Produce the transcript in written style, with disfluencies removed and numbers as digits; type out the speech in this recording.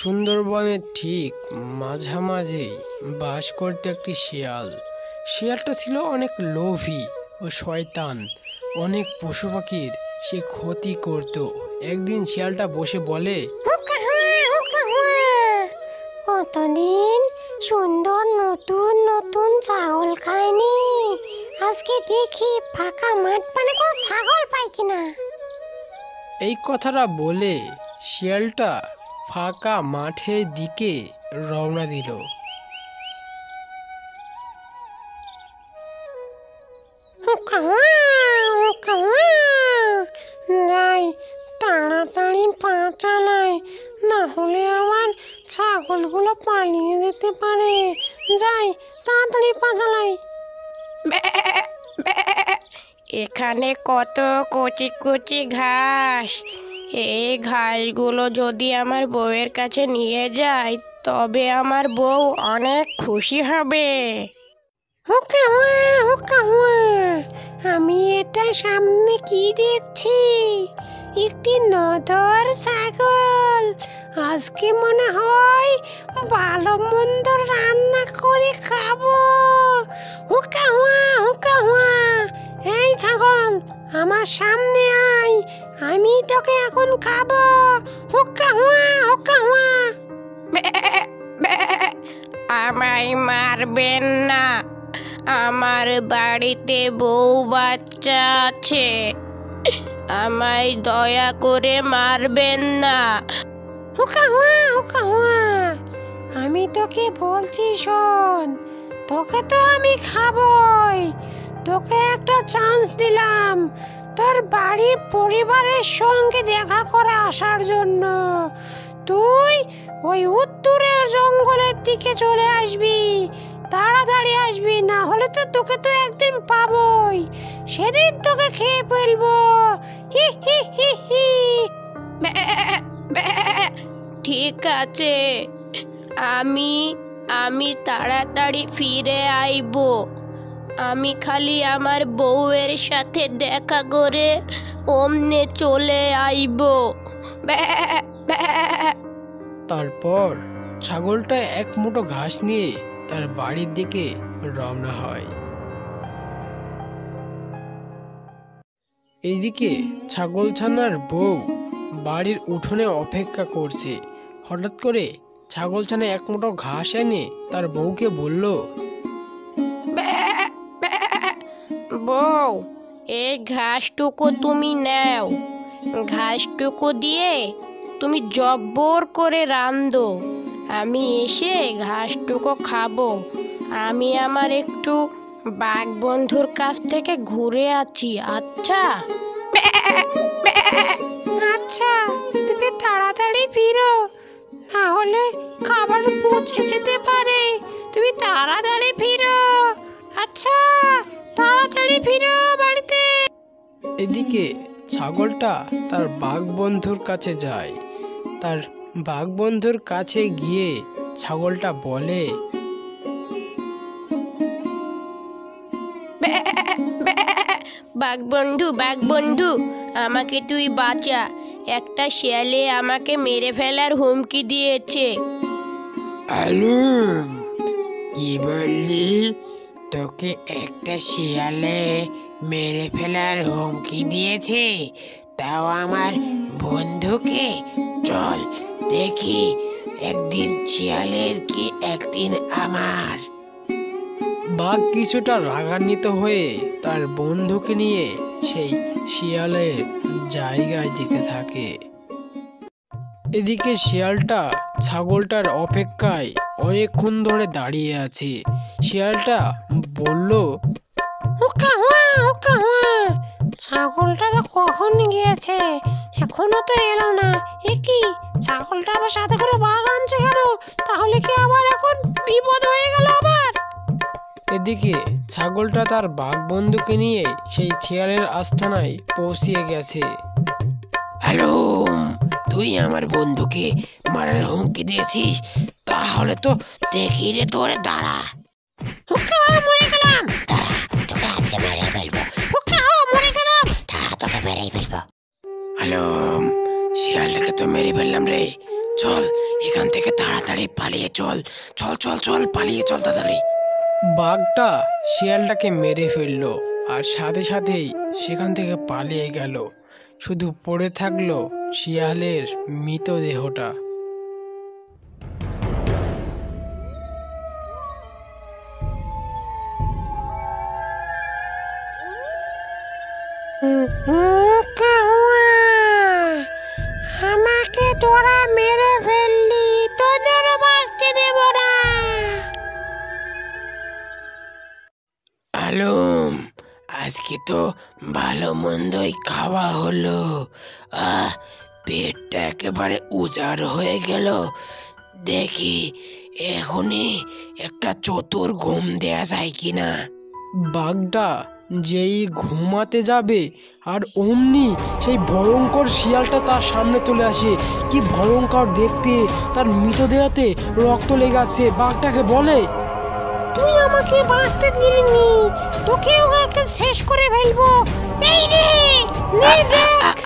সুন্দরবনের ঠিক মাঝামাঝি বাস করত একটি শিয়াল। শিয়ালটা ছিল অনেক লোভী ও শয়তান। অনেক পশু পাখির সে ক্ষতি করত। একদিন শিয়ালটা বসে বলে, কতদিন সুন্দর নতুন নতুন ছাগল খাইনি, আজকে দেখি ফাঁকা মাঠ পানে কোনো ছাগল পাই কিনা। এই কথাটা বলে শিয়ালটা ফাঁকা মাঠের দিকে রওনা দিল। যাই, তাড়াতাড়ি পা চালাই, না হলে আমার ছাগলগুলো পালিয়ে যেতে পারে। যাই, তাড়াতাড়ি পা চালাই। এখানে কত কচি কচি ঘাস, এই ঘাসগুলো যদি আমার বউয়ের কাছে নিয়ে যাই তবে আমার বউ অনেক খুশি হবে। আমি এটা সামনে কি দেখছি? একটি নদর ছাগল। আজকে মনে হয় ভালো মন্দ রান্না করে খাবো। হুকা হুয়া, হুকা হুয়া। এই ছাগল, আমার সামনে আয়, আমি তোকে এখন খাবো। হুকা হুয়া, হুকা হুয়া। আমায় মারবেন না, আমার বাড়িতে বউ বাচ্চা আছে, আমায় দয়া করে মারবেন না। হুকা হুয়া, হুকা হুয়া। আমি তোকে বলছি শোন, তোকে তো আমি খাবই। তোকে একটা চান্স দিলাম তোর বাড়ির পরিবারের সঙ্গে দেখা করে আসার জন্য। তুই ওই উত্তরের জঙ্গলের দিকে চলে আসবি, তাড়াতাড়ি আসবি, না হলে তো তোকে তো একদিন পাবোই, সেদিন তোকে খেয়ে ফেলবো। হি হি হি হি। ঠিক আছে, আমি আমি তাড়াতাড়ি ফিরে আইবো। আমি খালি আমার বউয়ের সাথে দেখা করে অমনে চলে আইবো। তারপর ছাগলটা এক মুঠো ঘাস নিয়ে তার বাড়ির দিকে রওনা হয়। এইদিকে ছাগলছানার বউ বাড়ির উঠোনে অপেক্ষা করছে। হঠাৎ করে ছাগলছানা এক মুঠো ঘাস এনে তার বউকে বলল, বউ, এই ঘাসটুকু তুমি নাও, ঘাসটুকু দিয়ে তুমি জব্বর করে রান্ধো, আমি এসে ঘাসটুকু খাবো। আমি আমার একটু বাঘ বন্ধুর কাছ থেকে ঘুরে আছি। আচ্ছা আচ্ছা, তুমি তাড়াতাড়ি ফিরো, না হলে খাবার পচে যেতে পারে। তুমি তাড়াতাড়ি ফিরো। আচ্ছা, তাড়াতাড়ি ফিরো বাড়িতে। এদিকে ছাগলটা তার বাঘ বন্ধুর কাছে যায়। তার বাঘ বন্ধুর কাছে গিয়ে ছাগলটা বলে, বাঘ বন্ধু, আমাকে তুই বাঁচা, একটা শিয়ালে আমাকে মেরে ফেলার হুমকি দিয়েছে। আলুম, কি বললি? তোকে একটা শিয়ালে মেরে ফেলার হুমকি দিয়েছে, তাও আমার বন্ধুকে? চল দেখি, একদিন শিয়ালের কি একদিন আমার। বাঘ কিছুটা রাগান্বিত হয়ে তার বন্ধুকে নিয়ে সেই শিয়ালের জায়গায় যেতে থাকে। এদিকে শিয়ালটা ছাগলটার অপেক্ষায় অনেকক্ষণ ধরে দাঁড়িয়ে আছে। শিয়ালটা বলল, ছাগলটা তো কখন গিয়েছে, এখনো তো এলো না। এ কি, ছাগলটা আবার সাথে করে বাঘ আনছে কেন? তাহলে কি আবার এখন বিপদ হয়ে গেল আবার? এদিকে ছাগলটা তার বাঘ বন্ধুকে নিয়ে সেই শিয়ালের আস্তানায় পৌঁছিয়ে গেছে। হ্যালো, তুই আমার বন্ধুকে মারার হুমকি দিয়েছিস? তাহলে তো দেখি রে, তোরে দাঁড়া। মরে গেলাম। দাঁড়া, তোকে আজকে মেরে ফেলবো। মরে গেলাম। দাঁড়া, তোকে মেরেই ফেলবো। হ্যালো, শিয়ালটাকে তো মেরে ফেললাম রে। চল এখান থেকে তাড়াতাড়ি পালিয়ে চল। চল চল চল, পালিয়ে চল তাড়াতাড়ি। বাঘটা শিয়ালটাকে মেরে ফেললো আর সাথে সাথেই সেখান থেকে পালিয়ে গেল। শুধু পড়ে থাকলো শিয়ালের মৃতদেহটা। আমাকে তোরা মেরে ফেললি, তোদের বাঁচতে দেব না। আলম, আজকে তো ভালো মন্দই খাওয়া হলো। পেটটা একেবারে উজাড় হয়ে গেল। দেখি এখনই একটা চতুর ঘুম দেয়া যায় কিনা। বাঘটা যেই ঘুমাতে যাবে আর অমনি সেই ভয়ঙ্কর শিয়ালটা তার সামনে চলে আসে। কি ভয়ঙ্কর দেখতে, তার মৃতদেহতে রক্ত লেগে আছে। বাঘটাকে বলে, তুই আমাকে বাঁচতে দিলিনি, তোকেও শেষ করে ফেলবো। এই রে, নে দেখ।